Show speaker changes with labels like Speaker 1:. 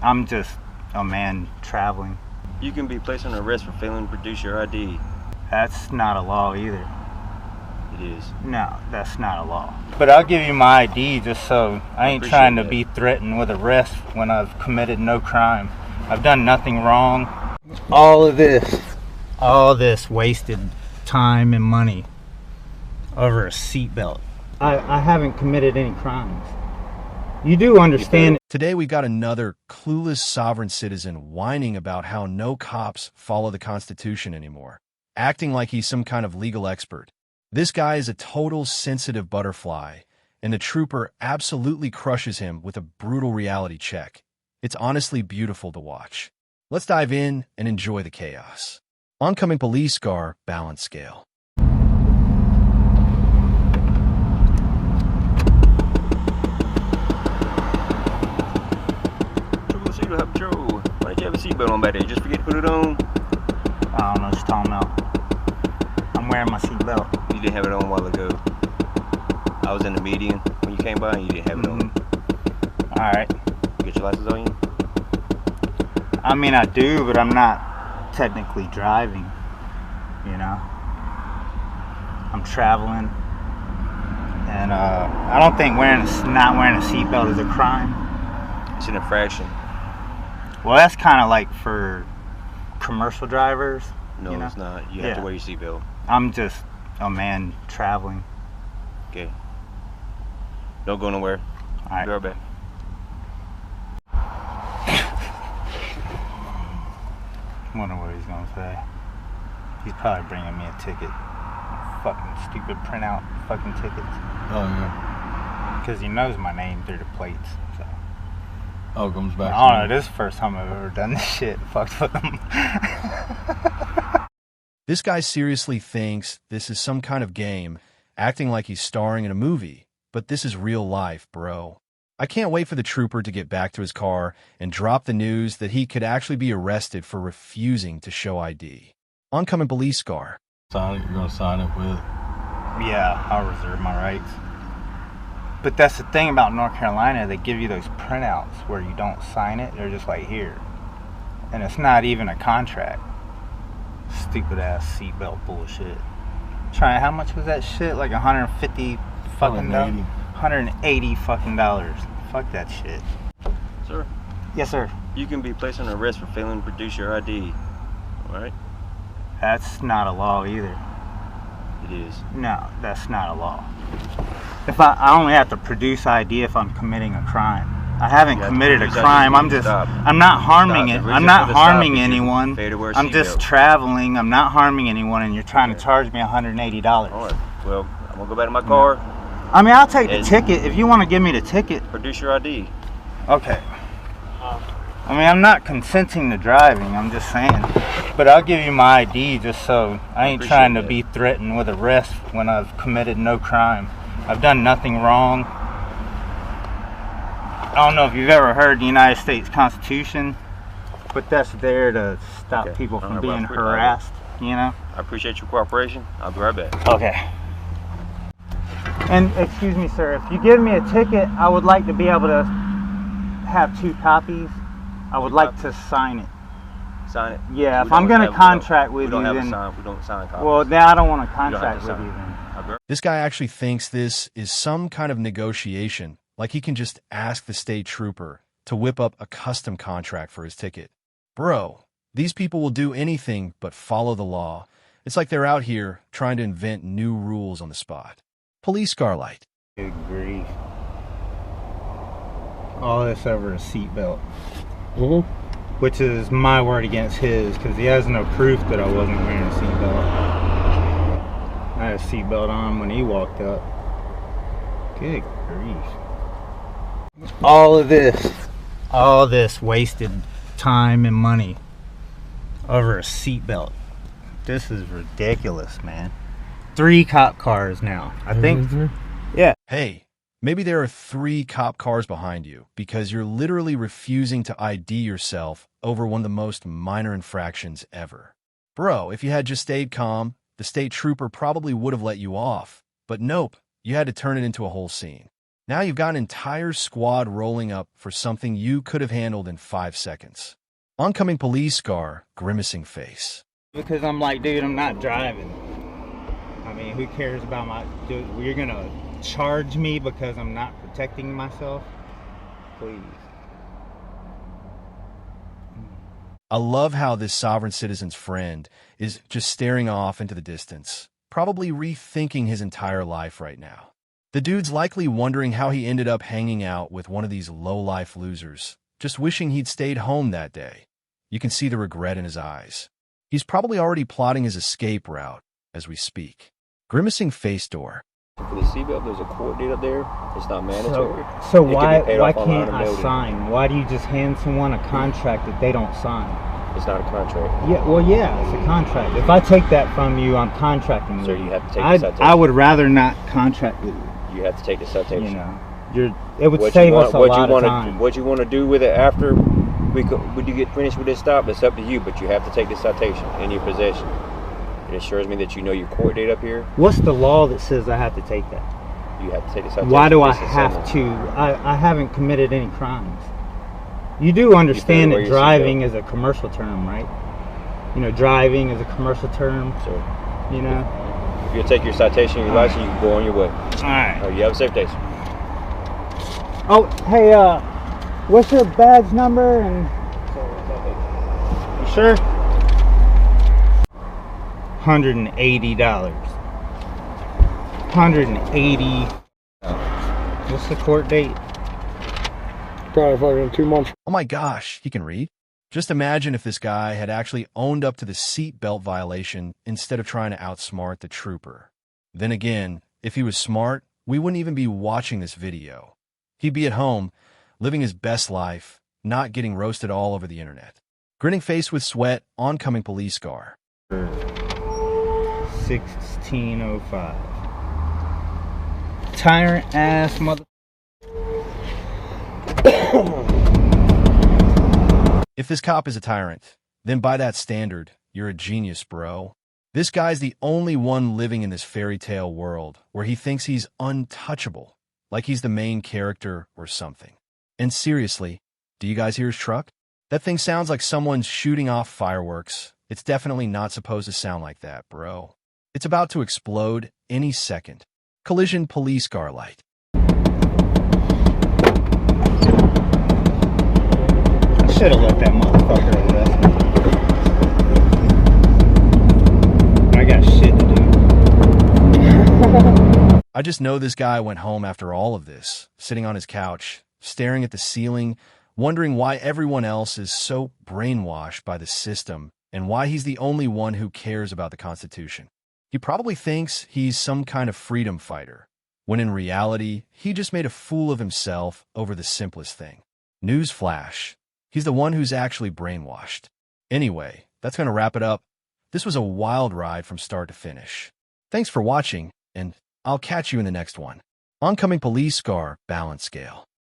Speaker 1: I'm just a man traveling.
Speaker 2: You can be placed on arrest for failing to produce your ID.
Speaker 1: That's not a law either.
Speaker 2: It is.
Speaker 1: No, that's not a law. But I'll give you my ID just so I ain't trying to be threatened with arrest when I've committed no crime. I've done nothing wrong. All this wasted time and money over a seatbelt. I haven't committed any crimes. You do understand.
Speaker 3: Today we got another clueless sovereign citizen whining about how no cops follow the Constitution anymore, acting like he's some kind of legal expert. This guy is a total sensitive butterfly, and the trooper absolutely crushes him with a brutal reality check. It's honestly beautiful to watch. Let's dive in and enjoy the chaos. Oncoming police car balance scale.
Speaker 2: Patrol. Why did you have a seatbelt on back there? You just forget to put it on?
Speaker 1: I don't know what you're talking about. I'm wearing my seatbelt.
Speaker 2: You didn't have it on a while ago. I was in the median when you came by and you didn't have it on.
Speaker 1: Alright.
Speaker 2: You got your license on you?
Speaker 1: I mean, I do, but I'm not technically driving, you know. I'm traveling. And I don't think not wearing a seatbelt is a crime.
Speaker 2: It's an infraction.
Speaker 1: Well, that's kind of like for commercial drivers.
Speaker 2: No,
Speaker 1: you know?
Speaker 2: It's not. You have to wear your seatbelt.
Speaker 1: I'm just a man traveling.
Speaker 2: Okay. Don't go nowhere.
Speaker 1: All right.
Speaker 2: Be right back.
Speaker 1: I wonder what he's gonna say. He's probably bringing me a ticket. Fucking stupid printout fucking tickets.
Speaker 4: Oh, yeah.
Speaker 1: Because he knows my name through the plates. So.
Speaker 4: Oh, it comes back.
Speaker 1: I don't know. This is the first time I've ever done this shit. Fucked with him.
Speaker 3: This guy seriously thinks this is some kind of game, acting like he's starring in a movie. But this is real life, bro. I can't wait for the trooper to get back to his car and drop the news that he could actually be arrested for refusing to show ID. Oncoming police car.
Speaker 4: Sign it. You're going to sign it with.
Speaker 1: Yeah, I'll reserve my rights. But that's the thing about North Carolina, they give you those printouts where you don't sign it, they're just like here. And it's not even a contract. Stupid ass seatbelt bullshit. How much was that shit? Like 150 fucking dollars? 180 fucking dollars. Fuck that shit.
Speaker 2: Sir?
Speaker 1: Yes, sir.
Speaker 2: You can be placed on arrest for failing to produce your ID. Alright?
Speaker 1: That's not a law either.
Speaker 2: It is.
Speaker 1: No, that's not a law. If I only have to produce ID if I'm committing a crime. I haven't committed a crime. I'm not harming it. I'm not harming anyone. I'm just traveling. I'm not harming anyone, and you're trying to charge me $180.
Speaker 2: All right. Well, I'm gonna go back to my car.
Speaker 1: I mean, I'll take the ticket if you want to give me the ticket.
Speaker 2: Produce your ID.
Speaker 1: Okay. I mean, I'm not consenting to driving. I'm just saying. But I'll give you my ID just so I ain't trying to be threatened with arrest when I've committed no crime. I've done nothing wrong. I don't know if you've ever heard the United States Constitution, but that's there to stop people from being harassed, you know?
Speaker 2: I appreciate your cooperation. I'll be right back.
Speaker 1: Okay. And excuse me, sir, if you give me a ticket, I would like to be able to have 2 copies. I would like to sign it.
Speaker 2: Sign it?
Speaker 1: Yeah, if I'm going to contract with you, then...
Speaker 2: We don't sign copies.
Speaker 1: Well, then I don't want to contract with you then.
Speaker 3: This guy actually thinks this is some kind of negotiation, like he can just ask the state trooper to whip up a custom contract for his ticket. Bro, these people will do anything but follow the law. It's like they're out here trying to invent new rules on the spot. Police car light.
Speaker 1: Good grief. All this over a seatbelt. Which is my word against his, because he has no proof that I wasn't wearing a seatbelt. I had a seatbelt on when he walked up. Good grief. All this wasted time and money over a seatbelt. This is ridiculous, man. 3 cop cars now. I think. Yeah.
Speaker 3: Hey, maybe there are 3 cop cars behind you because you're literally refusing to ID yourself over one of the most minor infractions ever. Bro, if you had just stayed calm, the state trooper probably would have let you off. But nope, you had to turn it into a whole scene. Now you've got an entire squad rolling up for something you could have handled in 5 seconds. Oncoming police car, grimacing face.
Speaker 1: Because I'm like, dude, I'm not driving. I mean, who cares about my... Dude, you're gonna charge me because I'm not protecting myself? Please.
Speaker 3: I love how this sovereign citizen's friend is just staring off into the distance, probably rethinking his entire life right now. The dude's likely wondering how he ended up hanging out with one of these low-life losers, just wishing he'd stayed home that day. You can see the regret in his eyes. He's probably already plotting his escape route as we speak. Grimacing face door.
Speaker 2: For the seatbelt, there's a court date up there. It's not mandatory.
Speaker 1: So why can't I sign? Why do you just hand someone a contract that they don't sign?
Speaker 2: It's not a contract.
Speaker 1: Yeah, well, yeah, it's a contract. If I take that from you, I'm contracting you.
Speaker 2: Sir, you have to take the citation.
Speaker 1: I would rather not contract with you.
Speaker 2: You have to take the citation.
Speaker 1: You know, it would save us a lot of time.
Speaker 2: What you want to do with it after would you get finished with this stop? It's up to you, but you have to take the citation in your possession. It assures me that you know your court date up here.
Speaker 1: What's the law that says I have to take that?
Speaker 2: You have to take the citation.
Speaker 1: Why do I have to? I haven't committed any crimes. You do understand that driving is a commercial term, right? You know, driving is a commercial term.
Speaker 2: Sure.
Speaker 1: You know?
Speaker 2: If you'll take your citation and your license, you can go on your way.
Speaker 1: Alright.
Speaker 2: You have a safe day, sir.
Speaker 1: Oh, hey, what's your badge number? And you sure? $180. $180. What's the court date?
Speaker 5: Probably fucking 2 months.
Speaker 3: Oh my gosh, he can read. Just imagine if this guy had actually owned up to the seatbelt violation instead of trying to outsmart the trooper. Then again, if he was smart, we wouldn't even be watching this video. He'd be at home, living his best life, not getting roasted all over the internet. Grinning face with sweat, oncoming police car.
Speaker 1: 1605. Tyrant ass mother.
Speaker 3: If this cop is a tyrant, then by that standard, you're a genius, bro. This guy's the only one living in this fairy tale world where he thinks he's untouchable, like he's the main character or something. And seriously, do you guys hear his truck? That thing sounds like someone's shooting off fireworks. It's definitely not supposed to sound like that, bro. It's about to explode any second. Collision police car light.
Speaker 1: I should have let that motherfucker arrest me. I got shit to do.
Speaker 3: I just know this guy went home after all of this, sitting on his couch, staring at the ceiling, wondering why everyone else is so brainwashed by the system and why he's the only one who cares about the Constitution. He probably thinks he's some kind of freedom fighter, when in reality, he just made a fool of himself over the simplest thing. Newsflash. He's the one who's actually brainwashed. Anyway, that's going to wrap it up. This was a wild ride from start to finish. Thanks for watching, and I'll catch you in the next one. Oncoming police car balance scale.